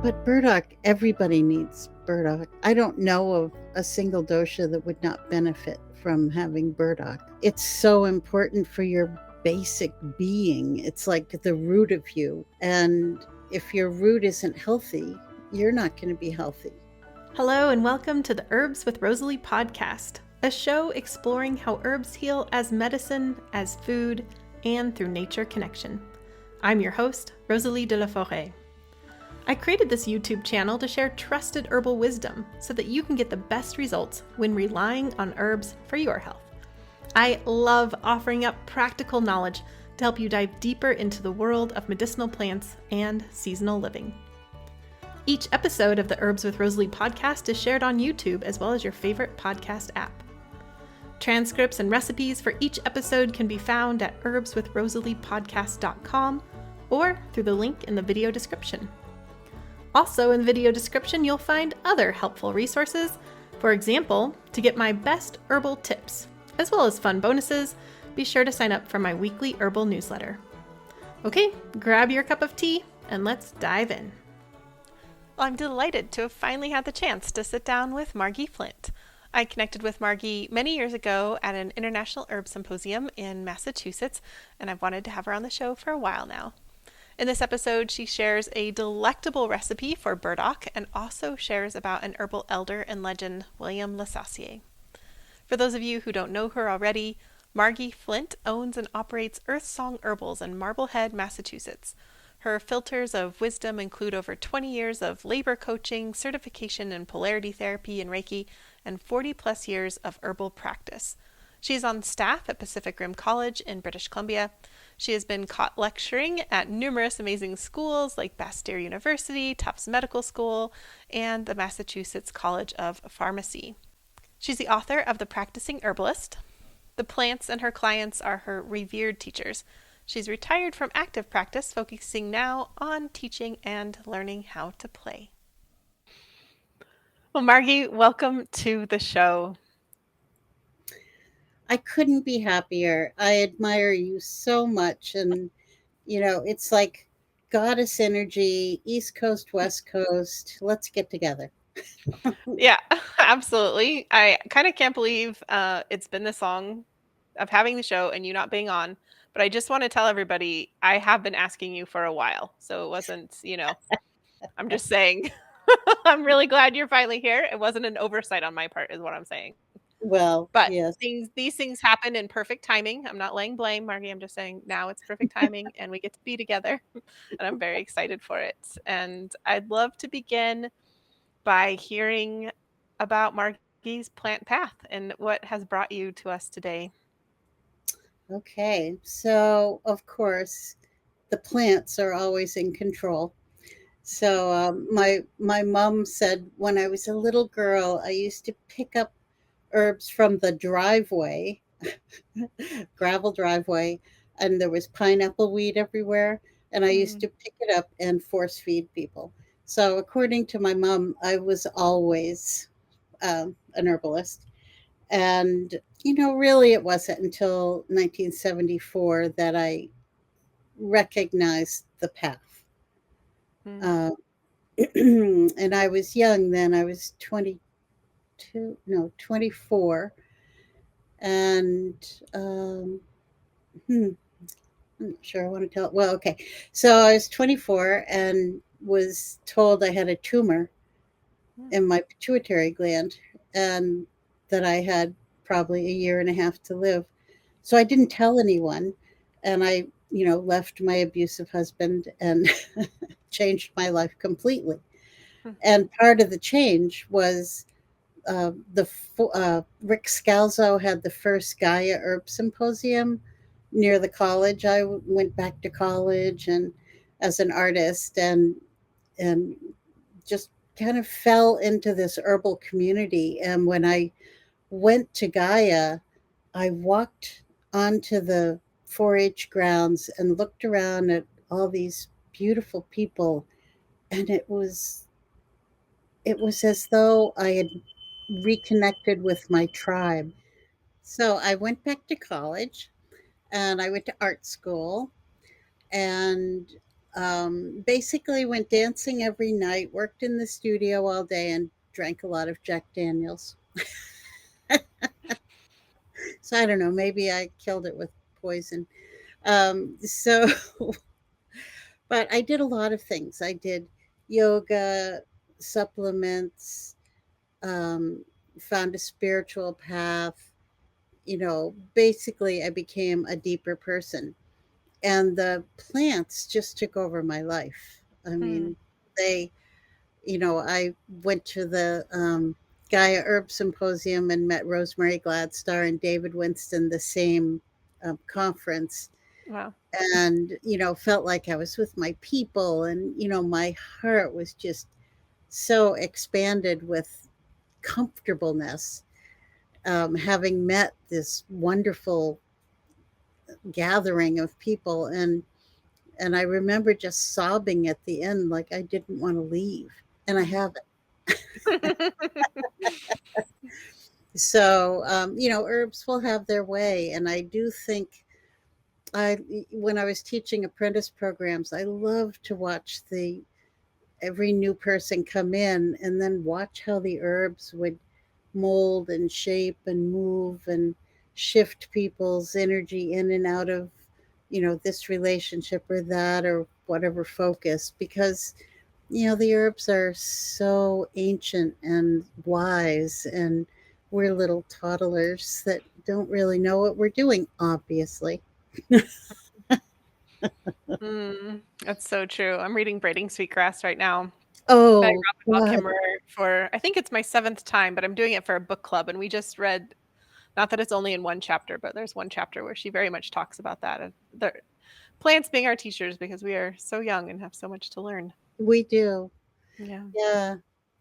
But burdock, everybody needs burdock. I don't know of a single dosha that would not benefit from having burdock. It's so important for your basic being. It's like the root of you. And if your root isn't healthy, you're not going to be healthy. Hello and welcome to the Herbs with Rosalee podcast, a show exploring how herbs heal as medicine, as food, and through nature connection. I'm your host, Rosalee de la Forêt. I created this YouTube channel to share trusted herbal wisdom so that you can get the best results when relying on herbs for your health. I love offering up practical knowledge to help you dive deeper into the world of medicinal plants and seasonal living. Each episode of the Herbs with Rosalee podcast is shared on YouTube as well as your favorite podcast app. Transcripts and recipes for each episode can be found at herbswithrosaleepodcast.com or through the link in the video description. Also in the video description, you'll find other helpful resources. For example, to get my best herbal tips, as well as fun bonuses, be sure to sign up for my weekly herbal newsletter. Okay, grab your cup of tea and let's dive in. I'm delighted to have finally had the chance to sit down with Margi Flint. I connected with Margi many years ago at an International Herb Symposium in Massachusetts, and I've wanted to have her on the show for a while now. In this episode, she shares a delectable recipe for burdock and also shares about an herbal elder and legend, William LeSassier. For those of you who don't know her already, Margi Flint owns and operates Earth Song Herbals in Marblehead, Massachusetts. Her filters of wisdom include over 20 years of labor coaching, certification in polarity therapy and Reiki, and 40 plus years of herbal practice. She's on staff at Pacific Rim College in British Columbia. She has been caught lecturing at numerous amazing schools like Bastyr University, Tufts Medical School, and the Massachusetts College of Pharmacy. She's the author of The Practicing Herbalist. The plants and her clients are her revered teachers. She's retired from active practice, focusing now on teaching and learning how to play. Well, Margi, welcome to the show. I couldn't be happier. I admire you so much. And, it's like goddess energy, East Coast, West Coast. Let's get together. Yeah, absolutely. I kind of can't believe it's been this long of having the show and you not being on. But I just want to tell everybody I have been asking you for a while. So it wasn't, I'm just saying. I'm really glad you're finally here. It wasn't an oversight on my part, is what I'm saying. Well, But yes. these things happen in perfect timing. I'm not laying blame, Margi. I'm just saying now it's perfect timing and we get to be together. And I'm very excited for it. And I'd love to begin by hearing about Margi's plant path and what has brought you to us today. Okay. So, of course, the plants are always in control. So, my mom said when I was a little girl, I used to pick up herbs from the driveway, gravel driveway, and there was pineapple weed everywhere. And I used to pick it up and force feed people. So, according to my mom, I was always an herbalist. And, really, it wasn't until 1974 that I recognized the path. Mm. Uh, and I was young then. I was 24. And I'm not sure I want to tell. Well, okay. So I was 24 and was told I had a tumor in my pituitary gland and that I had probably a year and a half to live. So I didn't tell anyone. And I, left my abusive husband and changed my life completely. And part of the change was Rick Scalzo had the first Gaia Herb Symposium near the college. I went back to college and as an artist and just kind of fell into this herbal community. And when I went to Gaia, I walked onto the 4-H grounds and looked around at all these beautiful people, and it was as though I had reconnected with my tribe. So I went back to college and I went to art school and Basically went dancing every night, worked in the studio all day, and drank a lot of Jack Daniels. So I don't know, maybe I killed it with poison. So, but I did a lot of things. I did yoga, supplements, um, found a spiritual path. Basically, I became a deeper person. And the plants just took over my life. I Hmm. mean, they, I went to the Gaia Herb Symposium and met Rosemary Gladstar and David Winston the same conference, Wow. and felt like I was with my people, and my heart was just so expanded with comfortableness, having met this wonderful gathering of people. And I remember just sobbing at the end, like I didn't want to leave, and I haven't. So herbs will have their way, and I do think I when I was teaching apprentice programs, I love to watch the every new person come in and then watch how the herbs would mold and shape and move and shift people's energy in and out of this relationship or that or whatever focus, because the herbs are so ancient and wise, and we're little toddlers that don't really know what we're doing, obviously. Mm, that's so true. I'm reading Braiding Sweetgrass right now by Oh Robin God. Wall Kimmerer for I think it's my seventh time, but I'm doing it for a book club, and we just read. Not that it's only in one chapter, but there's one chapter where she very much talks about that. And the plants being our teachers because we are so young and have so much to learn. We do. Yeah. Yeah,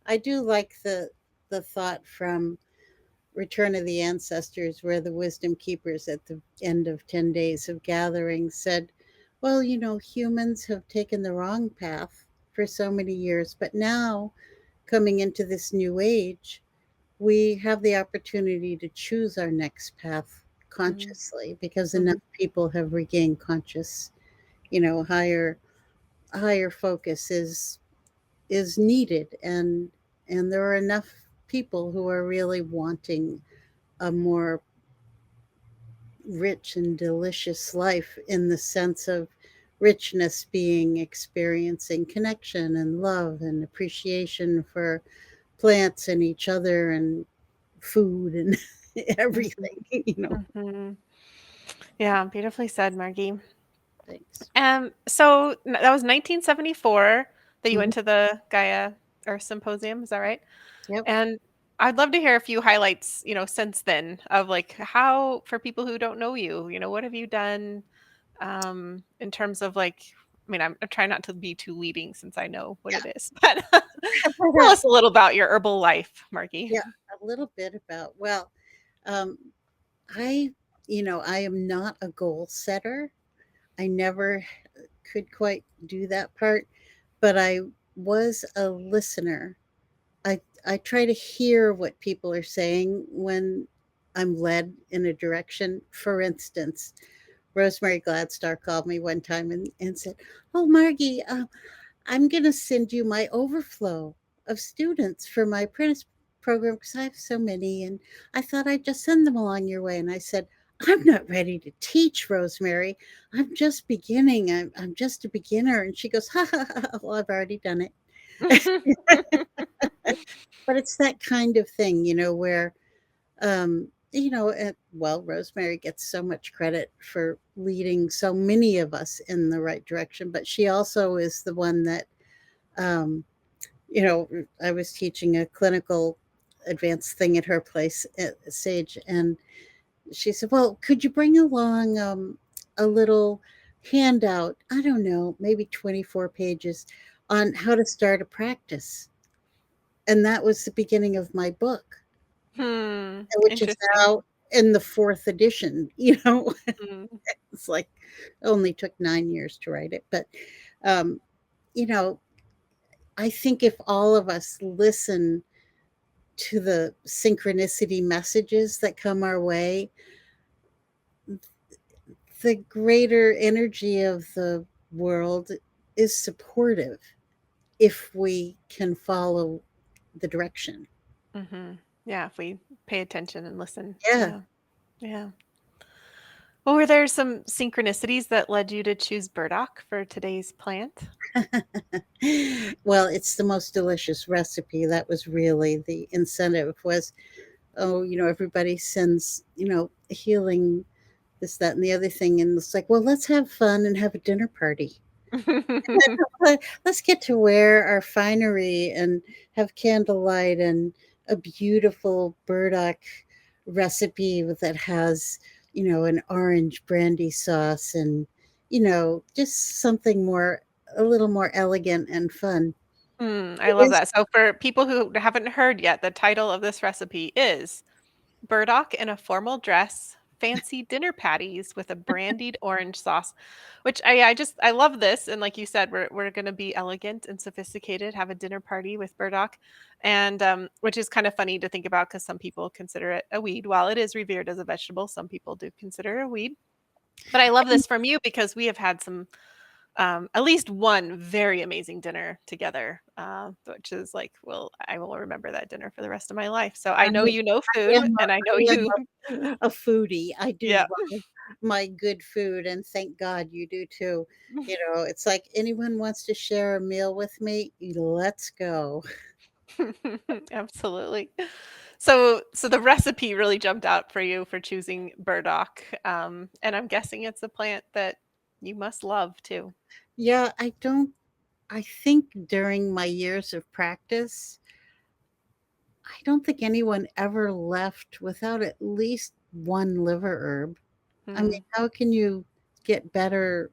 I do like the thought from Return of the Ancestors, where the wisdom keepers at the end of 10 days of gathering said, well, humans have taken the wrong path for so many years, but now coming into this new age, we have the opportunity to choose our next path Mm-hmm. consciously, because enough Mm-hmm. people have regained conscious, higher focus is needed, and there are enough people who are really wanting a more rich and delicious life, in the sense of richness being experiencing connection and love and appreciation for plants and each other and food and everything. Mm-hmm. Yeah, beautifully said, Margie. Thanks. So that was 1974 that you Mhm. went to the Gaia Earth Symposium, is that right? Yep. And I'd love to hear a few highlights, since then of like how for people who don't know you, what have you done in terms of like I mean, I'm trying not to be too leading since I know what Yeah. it is, but tell us a little about your herbal life, Margie. Yeah, a little bit about, well, um, I, I am not a goal setter. I never could quite do that part, but I was a listener. I try to hear what people are saying when I'm led in a direction. For instance, Rosemary Gladstar called me one time and said, "Oh, Margie, I'm going to send you my overflow of students for my apprentice program because I have so many. And I thought I'd just send them along your way." And I said, "I'm not ready to teach, Rosemary. I'm just beginning. I'm just a beginner." And she goes, "Ha ha ha. Well, I've already done it." But it's that kind of thing, where, well, Rosemary gets so much credit for leading so many of us in the right direction, but she also is the one that, um, I was teaching a clinical advanced thing at her place at Sage, and she said, "Well, could you bring along a little handout? I don't know, maybe 24 pages on how to start a practice." And that was the beginning of my book, Hmm. which is Interesting. now in the fourth edition. Mm. It's like it only took 9 years to write it, but um, you know, I think if all of us listen to the synchronicity messages that come our way, the greater energy of the world is supportive if we can follow the direction. Yeah, if we pay attention and listen. Yeah. Yeah. Yeah. Well, were there some synchronicities that led you to choose burdock for today's plant? Well, it's the most delicious recipe. That was really the incentive was, oh, everybody sends, healing, this, that, and the other thing. And it's like, well, let's have fun and have a dinner party. Let's get to wear our finery and have candlelight and a beautiful burdock recipe that has, an orange brandy sauce and, just something more, a little more elegant and fun. I It love is. that. So for people who haven't heard yet, the title of this recipe is Burdock in a Formal Dress, Fancy Dinner Patties with a Brandied Orange Sauce, which I love this. And like you said, we're gonna be elegant and sophisticated, have a dinner party with burdock. And which is kind of funny to think about because some people consider it a weed. While it is revered as a vegetable, some people do consider it a weed. But I love this from you because we have had some at least one very amazing dinner together, which is like, well, I will remember that dinner for the rest of my life. So I I know you know food, and I know I am you. a foodie. I do Yeah. love my good food, and thank God you do too. It's like anyone wants to share a meal with me, let's go. Absolutely. So the recipe really jumped out for you for choosing burdock, and I'm guessing it's a plant that you must love too. Yeah, I think during my years of practice, I don't think anyone ever left without at least one liver herb. I mean, Mm, how can you get better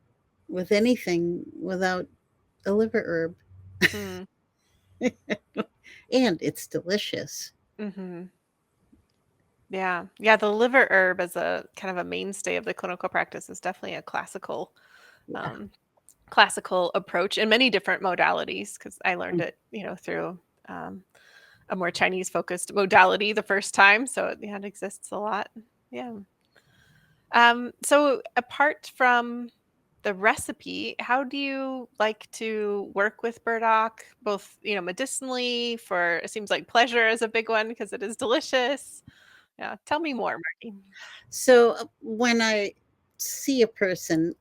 with anything without a liver herb? mm, And it's delicious. mhm. Yeah. Yeah, the liver herb as a kind of a mainstay of the clinical practice is definitely a Yeah. um, classical approach in many different modalities because I learned Mm. it, through a more Chinese focused modality the first time. So yeah, it exists a lot. Yeah. So apart from the recipe, how do you like to work with burdock, both, medicinally for it seems like pleasure is a big one because it is delicious. Yeah. Tell me more, Margie. So when I see a person,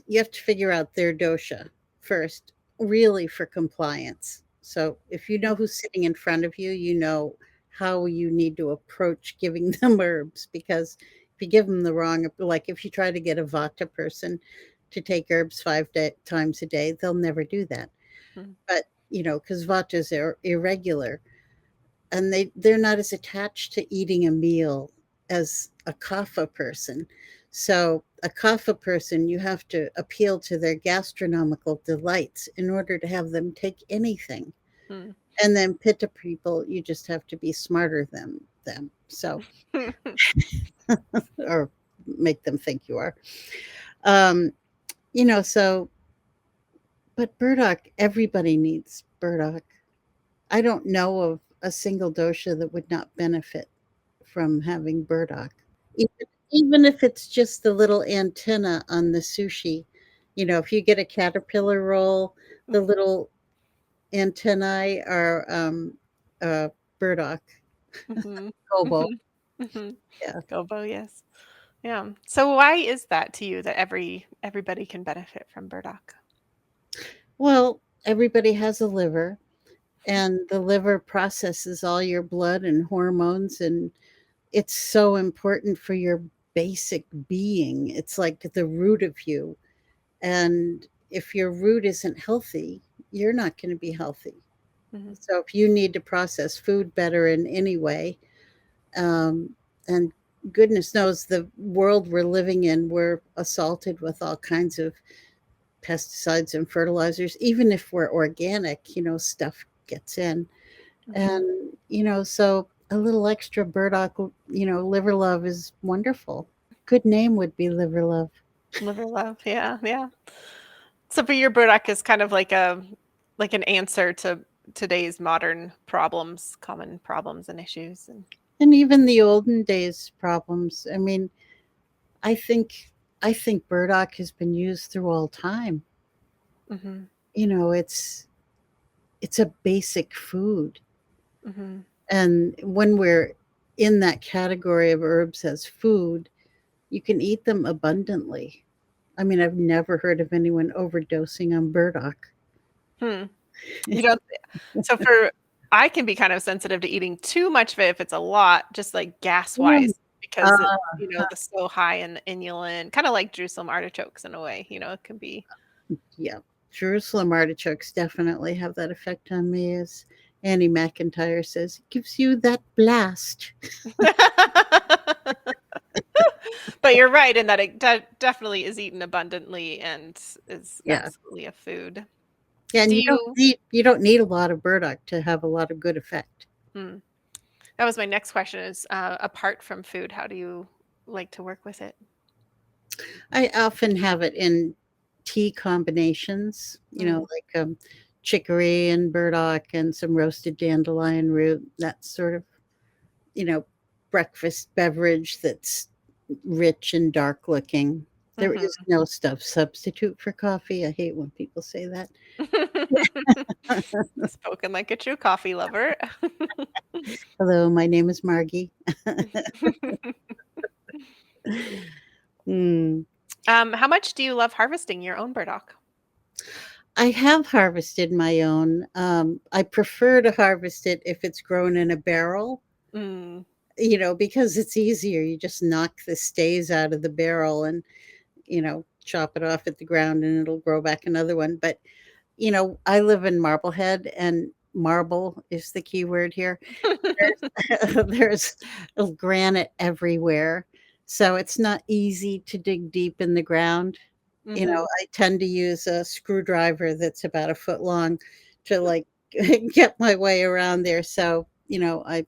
you have to figure out their dosha first, really for compliance. So if you know who's sitting in front of you, you know how you need to approach giving them herbs. Because if you give them the wrong, like if you try to get a vata person to take herbs times a day, they'll never do that. Mhm. But because vatas are irregular, and they're not as attached to eating a meal as a kapha person. So a kapha person, you have to appeal to their gastronomical delights in order to have them take anything. Mm. And then pitta people, you just have to be smarter than them. So, or make them think you are. Um, so, but burdock, everybody needs burdock. I don't know of a single dosha that would not benefit from having burdock. Even if it's just the little antenna on the sushi, if you get a caterpillar roll, the little antennae are, burdock, Mhm. gobo. Mhm. Mhm. Yeah. Gobo, yes. Yeah. So why is that to you that everybody can benefit from burdock? Well, everybody has a liver, and the liver processes all your blood and hormones, and it's so important for your basic being. It's like the root of you. And if your root isn't healthy, you're not going to be healthy. Mhm. So if you need to process food better in any way, um, and goodness knows the world we're living in, we're assaulted with all kinds of pesticides and fertilizers. Even if we're organic, stuff gets in. Mhm. And, so a little extra burdock, liver love is wonderful. Good name would be liver love. Liver love. Yeah, yeah. So for your burdock is kind of like an answer to today's modern problems, common problems and issues and And even the olden days problems. I mean, I think I think burdock has been used through all time. Mhm. it's a basic food. Hmm. And when we're in that category of herbs as food, you can eat them abundantly. I mean, I've never heard of anyone overdosing on burdock. Hmm. You don't. So for I can be kind of sensitive to eating too much of it if it's a lot, just like gas Yeah. wise, because Uh, it's the so high in inulin, kind of like Jerusalem artichokes in a way. It can be. yeah. Jerusalem artichokes definitely have that effect on me, as Annie McIntyre says. It gives you that blast. But you're right in that it definitely is eaten abundantly and is Yeah. absolutely a food. Yeah, and Do you? you don't need a lot of burdock to have a lot of good effect. Hmm. That was my next question is, apart from food, how do you like to work with it? I often have it in tea combinations, Mm, like chicory and burdock and some roasted dandelion root, that sort of, you know, breakfast beverage that's rich and dark looking. There mhm. is no stuff substitute for coffee. I hate when people say that. Spoken like a true coffee lover. Hello, my name is Margie. Hmm. How much do you love harvesting your own burdock? I have harvested my own. I prefer to harvest it if it's grown in a barrel, Mm, because it's easier. You just knock the stays out of the barrel and, chop it off at the ground and it'll grow back another one. But, I live in Marblehead, and marble is the key word here. There's granite everywhere. So it's not easy to dig deep in the ground. mhm. I tend to use a screwdriver that's about a foot long to like get my way around there. So, I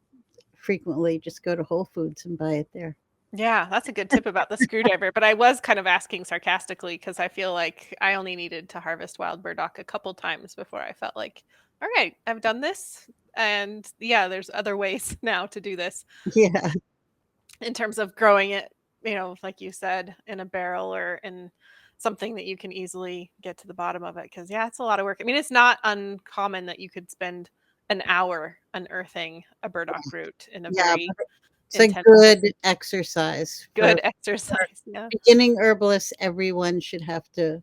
frequently just go to Whole Foods and buy it there. Yeah, that's a good tip about the screwdriver, but I was kind of asking sarcastically because I feel like I only needed to harvest wild burdock a couple times before I felt like, all right, I've done this. And yeah, there's other ways now to do this Yeah. in terms of growing it, like you said, in a barrel or in something that you can easily get to the bottom of it. Cause yeah, it's a lot of work. I mean, it's not uncommon that you could spend an hour unearthing a burdock root in a Yeah. very It's a intense, good exercise good for exercise. Yeah. beginning herbalists. Everyone should have to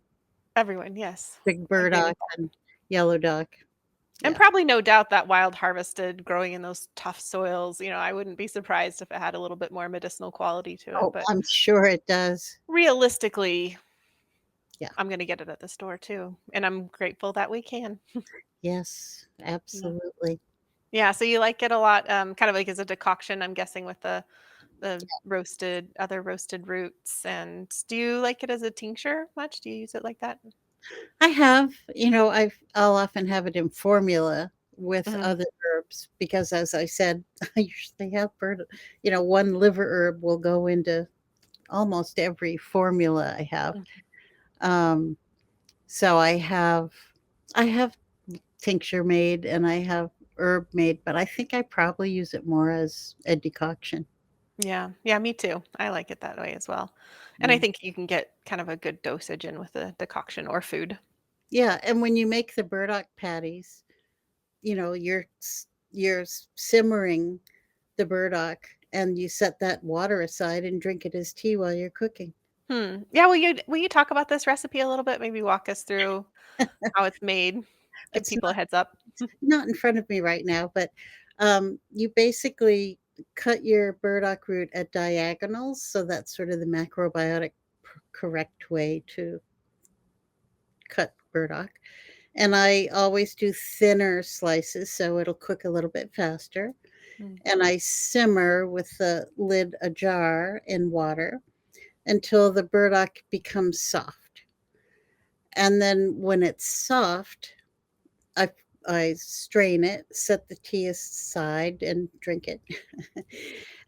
Everyone, yes. big I agree with burdock that. and yellow dock. And Yeah. probably no doubt that wild harvested growing in those tough soils, I wouldn't be surprised if it had a little bit more medicinal quality to it. Oh, But I'm sure it does. realistically, Yeah. I'm gonna get it at the store too. And I'm grateful that we can. Yes, Yeah. absolutely. Yeah. So you like it a lot, kind of like as a decoction, I'm guessing with the other roasted roots. And do you like it as a tincture much? Do you use it like that? I have, I'll often have it in formula with Hmm. other herbs because, as I said, I usually have one liver herb will go into almost every formula I have. Um, so I have tincture made and I have herb made, but I think I probably use it more as a decoction. Yeah. Yeah, me too. I like it that way as well. And I Yeah. think you can get kind of a good dosage in with a decoction or food. Yeah, and when you make the burdock patties, you're simmering the burdock and you set that water aside and drink it as tea while you're cooking. Hmm. Yeah, will you talk about this recipe a little bit? Maybe walk us through how it's made. Give It's people a heads up. not in front of me right now, but you basically cut your burdock root at diagonals. So that's sort of the macrobiotic correct way to cut burdock. And I always do thinner slices so it'll cook a little bit faster. Mm. And I simmer with the lid ajar in water until the burdock becomes soft. And then when it's soft, I I strain it, set the tea aside, and drink it.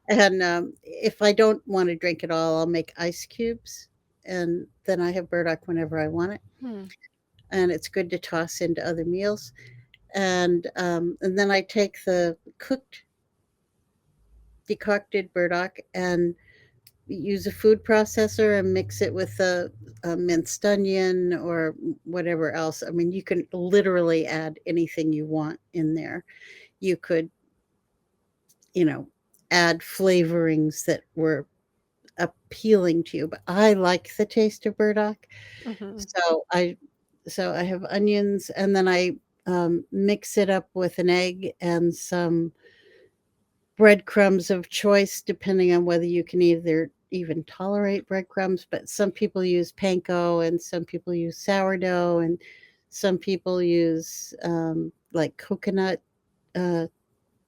And if I don't want to drink it all, I'll make ice cubes, and then I have burdock whenever I want it. Hmm. And it's good to toss into other meals. And then I take the cooked decocted burdock and use a food processor and mix it with a minced onion or whatever else. I mean, you can literally add anything you want in there. You could, you know, add flavorings that were appealing to you, but I like the taste of burdock. Mm-hmm. So I have onions, and then I mix it up with an egg and some breadcrumbs of choice, depending on whether you can either even tolerate breadcrumbs. But some people use panko, and some people use sourdough, and some people use like coconut uh,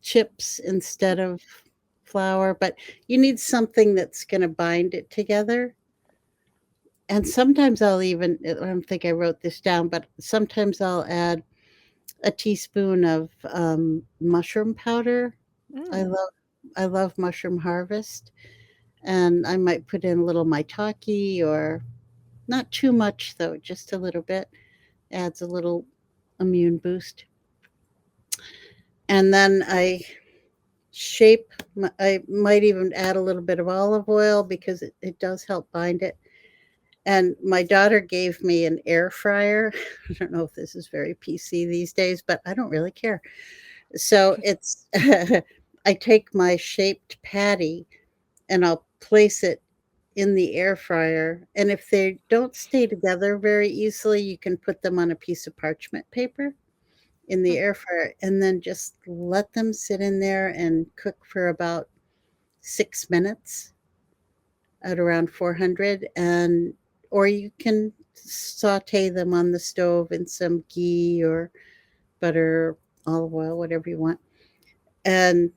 chips instead of flour. But you need something that's going to bind it together. And sometimes I'll even, I don't think I wrote this down, but sometimes I'll add a teaspoon of mushroom powder. I Mm. love I love mushroom harvest, and I might put in a little maitake, or not too much though, just a little bit. Adds a little immune boost. And then I might even add a little bit of olive oil because it does help bind it. And my daughter gave me an air fryer. I don't know if this is very PC these days, but I don't really care. So it's I take my shaped patty and I'll place it in the air fryer. And if they don't stay together very easily, you can put them on a piece of parchment paper in the air fryer and then just let them sit in there and cook for about 6 minutes at around 400. And or you can saute them on the stove in some ghee or butter, olive oil, whatever you want. And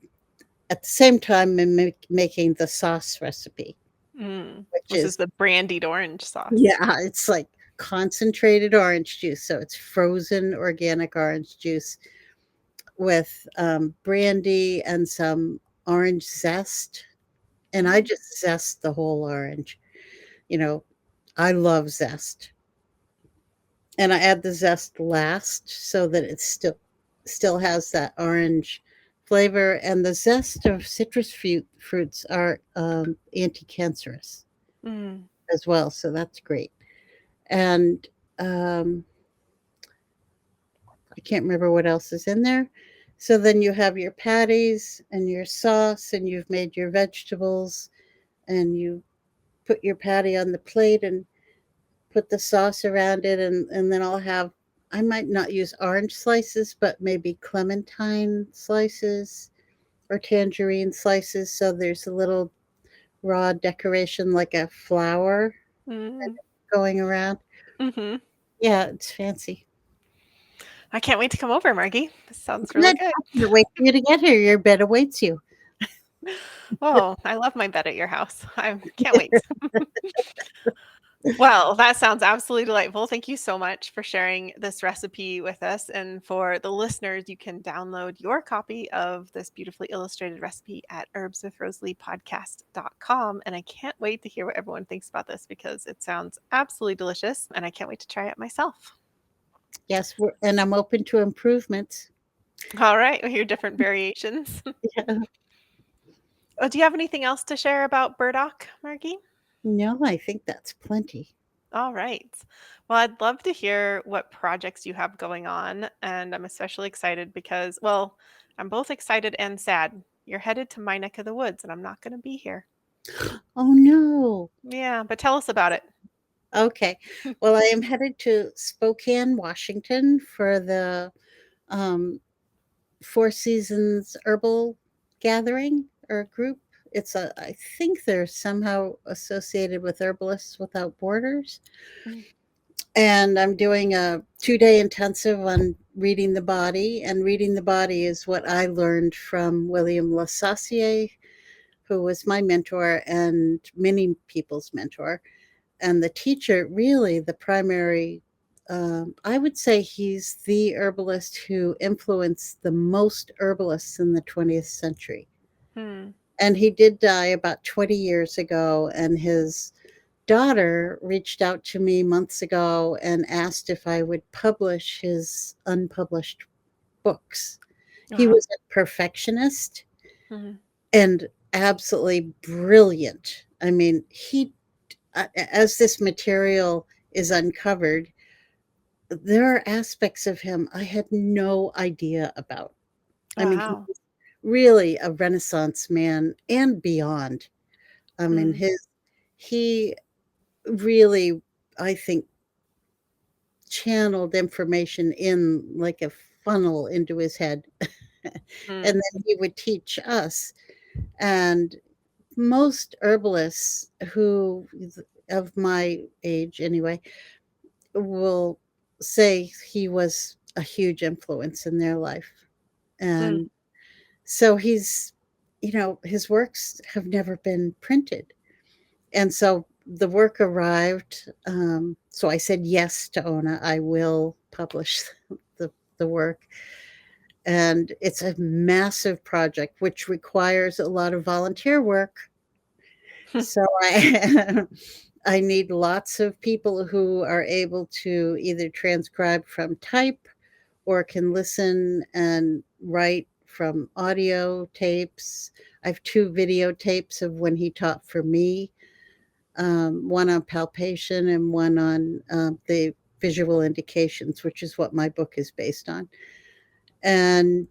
at the same time, I'm making the sauce recipe, Mm. which This is is, the brandied orange sauce. yeah, it's like concentrated orange juice. So it's frozen organic orange juice with brandy and some orange zest. And I Mm. just zest the whole orange. You know, I love zest. And I add the zest last so that it still has that orange flavor. And the zest of citrus fruits are anti-cancerous Mm. as well, so that's great. And um, I can't remember what else is in there. So then you have your patties and your sauce, and you've made your vegetables, and you put your patty on the plate and put the sauce around it, and then I might not use orange slices, but maybe clementine slices or tangerine slices. So there's a little raw decoration like a flower Mm. going around. Mm-hmm. Yeah, it's fancy. I can't wait to come over, Margie. This sounds really Good. good. I can't wait for you to get here. Your bed awaits you. Oh, I love my bed at your house. I can't wait. Well, that sounds absolutely delightful. Thank you so much for sharing this recipe with us. And for the listeners, you can download your copy of this beautifully illustrated recipe at herbswithrosaliePodcast.com. And I can't wait to hear what everyone thinks about this because it sounds absolutely delicious. And I can't wait to try it myself. Yes, and I'm open to improvements. All right, we'll hear different variations. Yeah. Do you have anything else to share about burdock, Margie? No, I think that's plenty. All right. Well, I'd love to hear what projects you have going on. And I'm especially excited because, well, I'm both excited and sad. You're headed to my neck of the woods, and I'm not going to be here. Oh no. Yeah, but tell us about it. Okay. Well, I am headed to Spokane, Washington for the um, Four Seasons Herbal Gathering or group. I think they're somehow associated with Herbalists Without Borders. Mm. And I'm doing a 2-day intensive on reading the body. And reading the body is what I learned from William LeSassier, who was my mentor and many people's mentor. And the teacher, really, the primary, I would say he's the herbalist who influenced the most herbalists in the 20th century. Hmm. And he did die about 20 years ago. And his daughter reached out to me months ago and asked if I would publish his unpublished books. He Wow. was a perfectionist Mhm. and absolutely brilliant I mean, as this material is uncovered, there are aspects of him I had no idea about. I mean, Wow. he's really a Renaissance man and beyond. I mean, Mm, he really, I think, channeled information in like a funnel into his head. And mm, then he would teach us. And most herbalists who, of my age anyway, will say he was a huge influence in their life. mm, And so his works have never been printed. And so the work arrived. So I said yes to Ona. I will publish the work. And it's a massive project, which requires a lot of volunteer work. So I I need lots of people who are able to either transcribe from type or can listen and write from audio tapes. I have 2 videotapes of when he taught for me, one on palpation and one on, the visual indications, which is what my book is based on. And,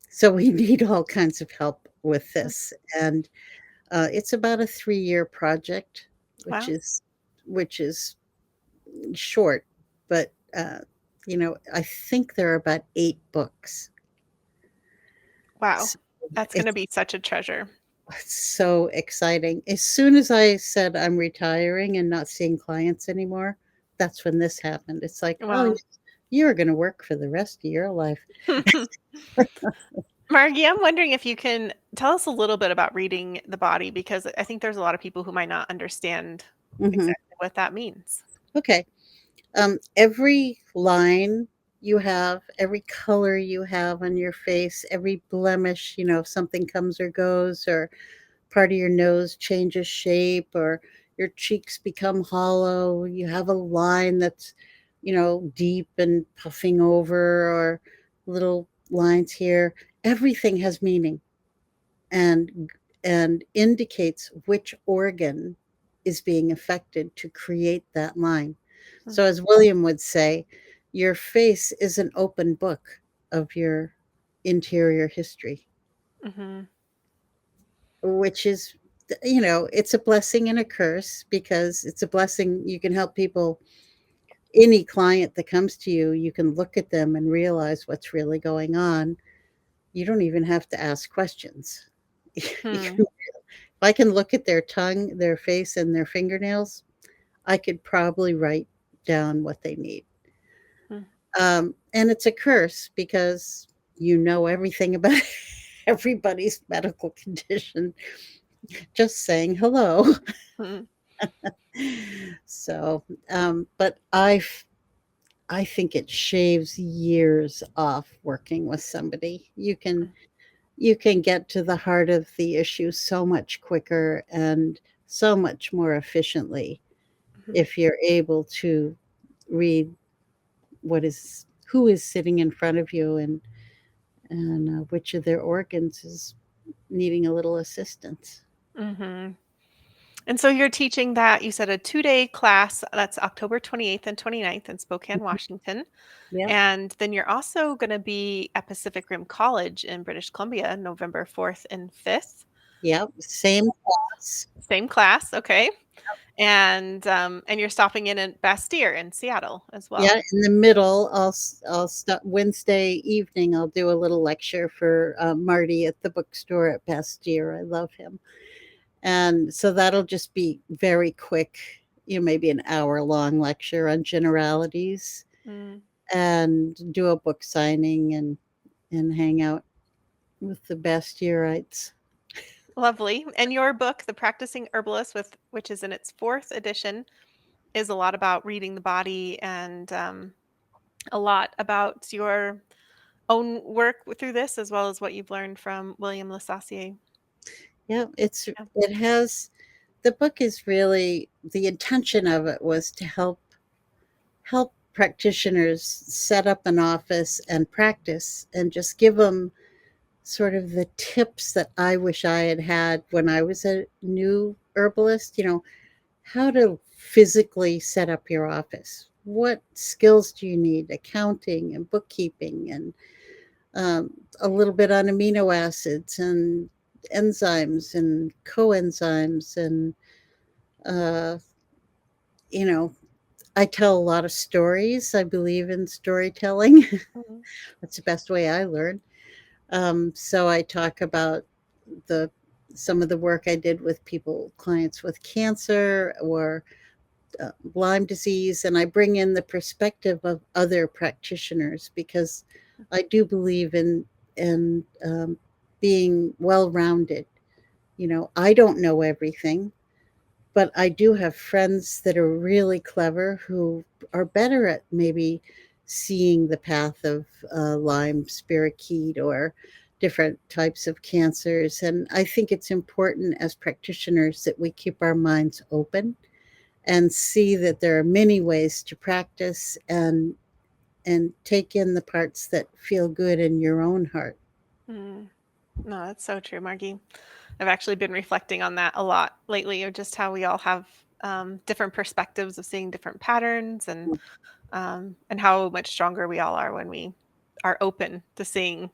so we need all kinds of help with this, and it's about a 3-year project, which wow. is which is short, but, I think there are about 8 books. Wow. So That's going to it's be such a treasure. so exciting. As soon as I said I'm retiring and not seeing clients anymore, that's when this happened. It's like, "Oh, Wow. you're gonna work for the rest of your life." Margie, I'm wondering if you can tell us a little bit about reading the body because I think there's a lot of people who might not understand Mhm. exactly what that means. Okay. Every line you have, every color you have on your face, every blemish, if something comes or goes, or part of your nose changes shape, or your cheeks become hollow, you have a line that's, deep and puffing over, or little lines here. Everything has meaning and indicates which organ is being affected to create that line. Mm, So, as William would say, your face is an open book of your interior history, mhm, which is, it's a blessing and a curse because it's a blessing. You can help people, any client that comes to you, you can look at them and realize what's really going on. You don't even have to ask questions. You hmm, can, if I can look at their tongue, their face, and their fingernails, I could probably write down what they need. hmm, And it's a curse because you know everything about everybody's medical condition just saying hello. hmm, So, but I think it shaves years off working with somebody. You can get to the heart of the issue so much quicker and so much more efficiently mhm, if you're able to read who is sitting in front of you, and which of their organs is needing a little assistance. mhm. And so you're teaching that you said a 2-day class that's October 28th and 29th in Spokane, Washington. Yep, And then you're also going to be at Pacific Rim College in British Columbia, November 4th and 5th. yep, same class. Same class, okay. And you're stopping in at Bastille in Seattle as Yeah, well. in the middle, I'll stop Wednesday evening. I'll do a little lecture for Marty at the bookstore at Bastille. I love him, and so that'll just be very quick. Maybe an hour long lecture on generalities, Mm, and do a book signing and hang out with the Bastierites. lovely. And your book, The Practicing Herbalist, which is in its 4th edition, is a lot about reading the body and a lot about your own work through this, as well as what you've learned from William LeSassier. Yeah, Yeah. it has the book is really the intention of it was to help practitioners set up an office and practice and just give them sort of the tips that I wish I had had when I was a new herbalist, how to physically set up your office. What skills do you need? Accounting and bookkeeping, and a little bit on amino acids and enzymes and coenzymes. And, uh, you know, I tell a lot of stories. I believe in storytelling. Mhm. That's the best way I learn. So I talk about the some of the work I did with clients with cancer or Lyme disease, and I bring in the perspective of other practitioners because I do believe in being well rounded. I don't know everything, but I do have friends that are really clever who are better at maybe seeing the path of Lyme, spirochete, or different types of cancers. And I think it's important as practitioners that we keep our minds open and see that there are many ways to practice and take in the parts that feel good in your own heart. Mm. No, that's so true, Margie. I've actually been reflecting on that a lot lately, of just how we all have different perspectives of seeing different patterns, and how much stronger we all are when we are open to seeing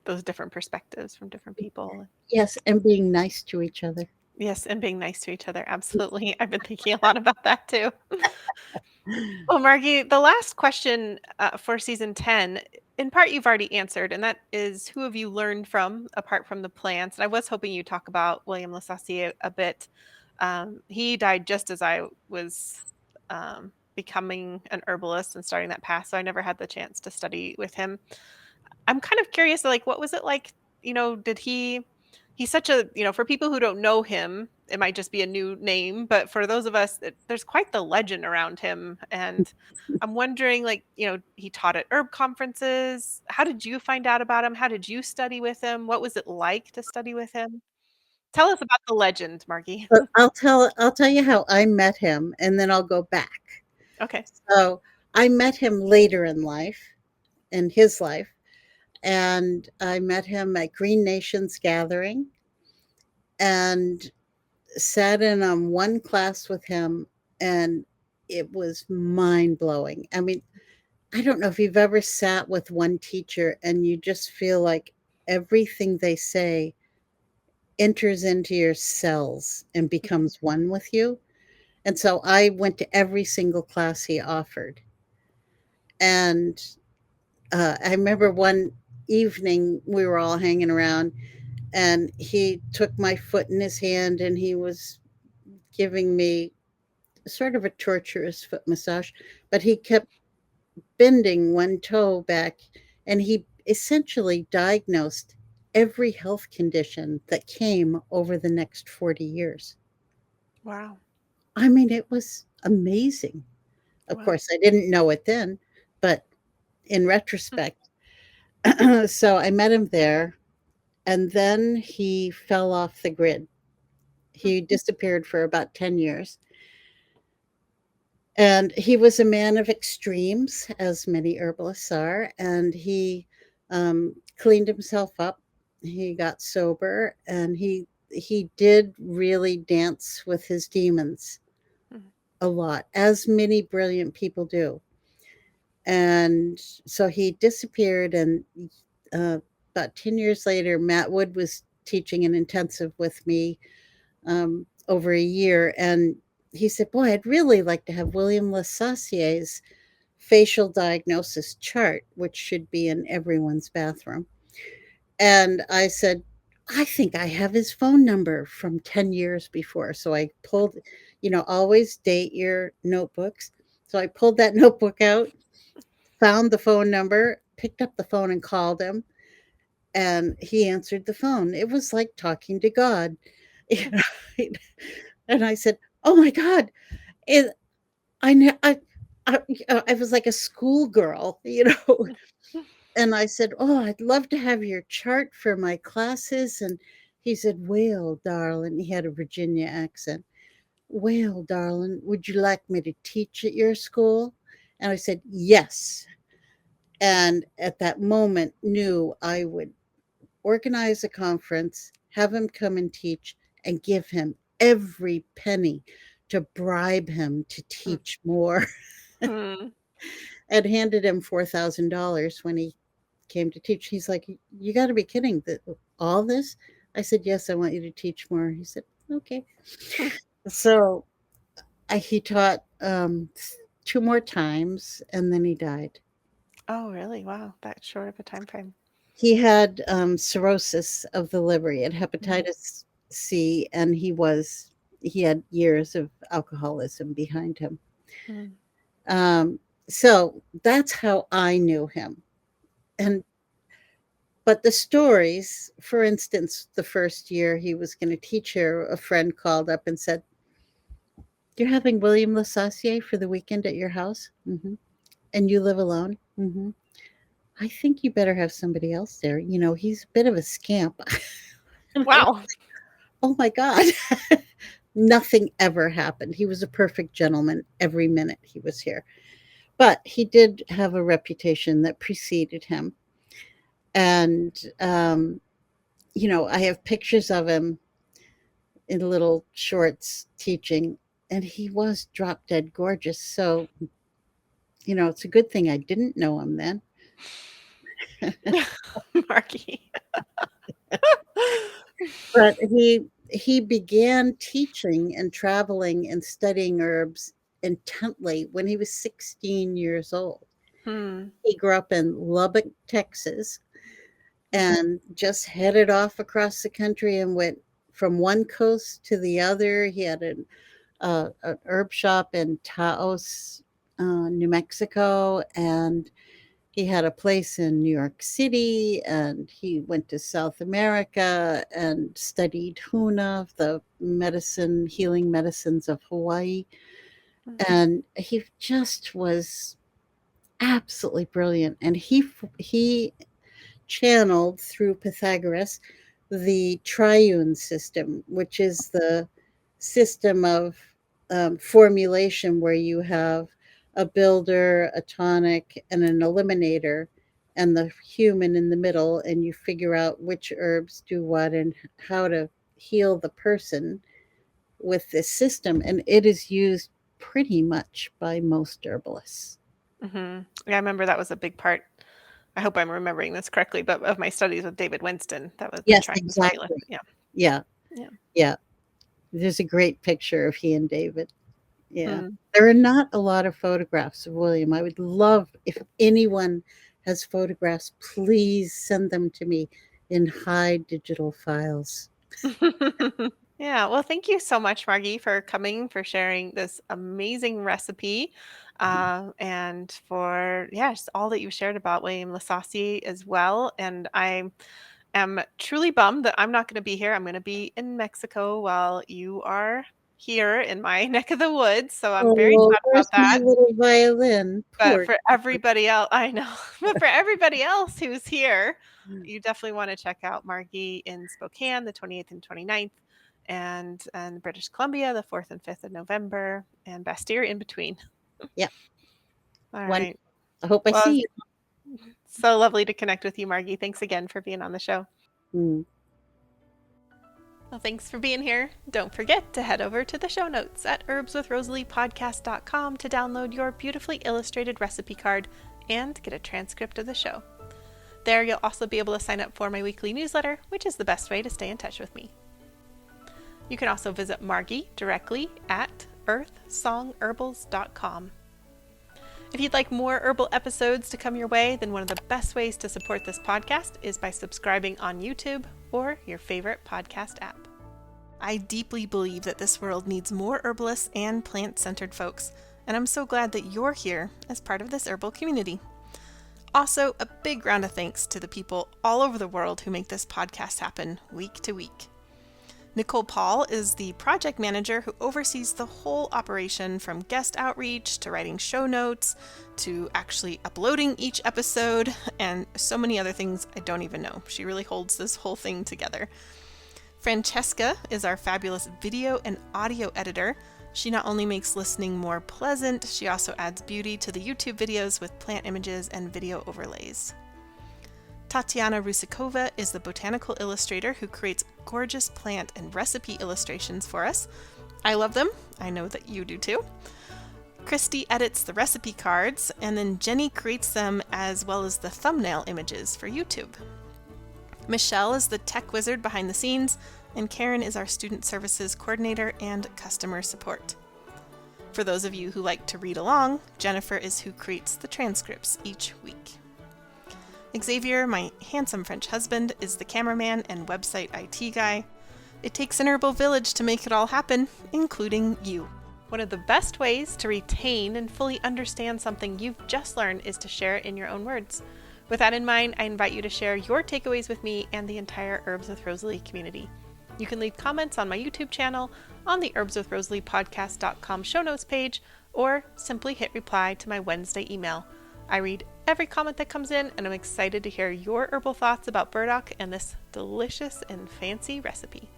those different perspectives from different people. Yes, and being nice to each other. Yes, and being nice to each other. Absolutely. I've been thinking a lot about that too. Well, Margie, the last question for season 10, in part you've already answered, and that is, who have you learned from apart from the plants? And I was hoping you'd talk about William LeSassier a bit. He died just as I was becoming an herbalist and starting that path, so I never had the chance to study with him. I'm kind of curious, like, what was it like? Did he's such a, for people who don't know him, it might just be a new name, but for those of us, there's quite the legend around him. And I'm wondering, like, he taught at herb conferences. How did you find out about him? How did you study with him? What was it like to study with him? Tell us about the legend, Margie. But I'll tell you how I met him, and then I'll go back. Okay. So I met him later in his life, and I met him at Green Nations gathering and sat in on one class with him, and it was mind blowing. I mean, I don't know if you've ever sat with one teacher and you just feel like everything they say enters into your cells and becomes one with you. And so I went to every single class he offered. And I remember one evening we were all hanging around, and he took my foot in his hand and he was giving me sort of a torturous foot massage, but he kept bending one toe back, and he essentially diagnosed every health condition that came over the next 40 years. Wow. I mean, it was amazing. Of Wow. course, I didn't know it then, but in retrospect, so I met him there, and then he fell off the grid. He disappeared for about 10 years. And he was a man of extremes, as many herbalists are, and he cleaned himself up. He got sober, and he did really dance with his demons Mhm. a lot, as many brilliant people do. And so he disappeared, and about 10 years later, Matt Wood was teaching an intensive with me over a year, and he said, "Boy, I'd really like to have William LeSassier's facial diagnosis chart, which should be in everyone's bathroom." And I said, "I think I have his phone number from 10 years before." So I pulled, always date your notebooks. So I pulled that notebook out, found the phone number, picked up the phone and called him, and he answered the phone. It was like talking to God. You know? And I said, "Oh my God, it, I, kn- I was like a schoolgirl, And I said, "Oh, I'd love to have your chart for my classes." And he said, "Well, darling," he had a Virginia accent. "Well, darling, would you like me to teach at your school?" And I said, "Yes." And at that moment, knew I would organize a conference, have him come and teach, and give him every penny to bribe him to teach more, Hmm. and handed him $4,000 when he came to teach. He's like, "You got to be kidding! That all this?" I said, "Yes, I want you to teach more." He said, "Okay." So he taught 2 more times, and then he died. Oh, really? Wow, that short of a time frame. He had cirrhosis of the liver. He had Mm. hepatitis C, and he had years of alcoholism behind him. Mm. Um, so that's how I knew him. And but the stories, for instance, the first year he was going to teach here, a friend called up and said, "You're having William LeSassier for the weekend at your house? And you live alone? I think you better have somebody else there. He's a bit of a scamp." And I was, Wow. oh my God. Nothing ever happened. He was a perfect gentleman every minute he was here. But he did have a reputation that preceded him. And, I have pictures of him in little shorts teaching, and he was drop dead gorgeous. So, it's a good thing I didn't know him then. Margie. But he began teaching and traveling and studying herbs intently when he was 16 years old. Hmm. He grew up in Lubbock, Texas, and just headed off across the country and went from one coast to the other. He had an herb shop in Taos, New Mexico, and he had a place in New York City, and he went to South America and studied Huna, the healing medicines of Hawaii. And he just was absolutely brilliant. And he channeled through Pythagoras the triune system, which is the system of formulation where you have a builder, a tonic, and an eliminator, and the human in the middle, and you figure out which herbs do what and how to heal the person with this system. And it is used pretty much by most herbalists. Yeah, I remember that was a big part. I hope I'm remembering this correctly, but of my studies with David Winston, that was the Yes, triune formula. exactly. Yeah. Yeah, Yeah. yeah. There's a great picture of he and David. Yeah. Hmm. There are not a lot of photographs of William. I would love if anyone has photographs, please send them to me in high digital files. Yeah, well, thank you so much, Margie, for coming, for sharing this amazing recipe, and for, yeah, just all that you shared about William LeSassier as well. And I am truly bummed that I'm not going to be here. I'm going to be in Mexico while you are here in my neck of the woods. So I'm very Oh, sad about where's my that. little violin? But Poor for everybody else, I know, but for everybody else who's here, kid. you definitely want to check out Margie in Spokane, the 28th and 29th, and British Columbia, the 4th and 5th of November, and Bastyr in between. Yeah, All right. wonderful. I hope I Well, see so lovely to connect with you, Margie. Thanks again for being on the show. you. Well, thanks for being here. Don't forget to head over to the show notes at herbswithrosaleepodcast.com to download your beautifully illustrated recipe card and get a transcript of the show. There, you'll also be able to sign up for my weekly newsletter, which is the best way to stay in touch with me. You can also visit Margie directly at earthsongherbals.com. If you'd like more herbal episodes to come your way, then one of the best ways to support this podcast is by subscribing on YouTube or your favorite podcast app. I deeply believe that this world needs more herbalists and plant-centered folks, and I'm so glad that you're here as part of this herbal community. Also, a big round of thanks to the people all over the world who make this podcast happen week to week. Nicole Paul is the project manager who oversees the whole operation, from guest outreach to writing show notes to actually uploading each episode and so many other things I don't even know. She really holds this whole thing together. Francesca is our fabulous video and audio editor. She not only makes listening more pleasant, she also adds beauty to the YouTube videos with plant images and video overlays. Tatiana Rusikova is the botanical illustrator who creates gorgeous plant and recipe illustrations for us. I love them. I know that you do too. Christy edits the recipe cards, and then Jenny creates them as well as the thumbnail images for YouTube. Michelle is the tech wizard behind the scenes, and Karen is our student services coordinator and customer support. For those of you who like to read along, Jennifer is who creates the transcripts each week. Xavier, my handsome French husband, is the cameraman and website IT guy. It takes an herbal village to make it all happen, including you. One of the best ways to retain and fully understand something you've just learned is to share it in your own words. With that in mind, I invite you to share your takeaways with me and the entire Herbs with Rosalee community. You can leave comments on my YouTube channel, on the herbswithrosalee.podcast.com show notes page, or simply hit reply to my Wednesday email. I read every comment that comes in, and I'm excited to hear your herbal thoughts about burdock and this delicious and fancy recipe.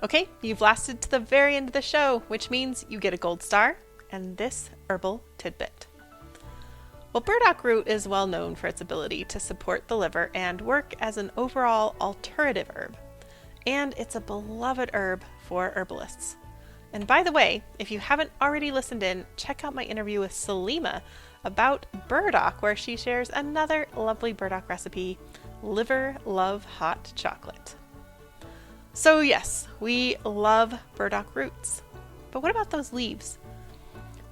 Okay, you've lasted to the very end of the show, which means you get a gold star and this herbal tidbit. Well, burdock root is well known for its ability to support the liver and work as an overall alterative herb. And it's a beloved herb for herbalists. And by the way, if you haven't already listened in, check out my interview with Salima about burdock, where she shares another lovely burdock recipe, liver love hot chocolate. So yes, we love burdock roots. But what about those leaves?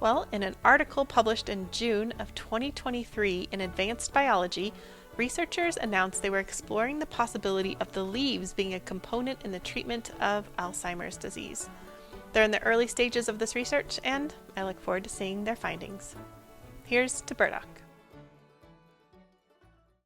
Well, in an article published in June of 2023 in Advanced Biology, researchers announced they were exploring the possibility of the leaves being a component in the treatment of Alzheimer's disease. They're in the early stages of this research, and I look forward to seeing their findings. Here's to burdock.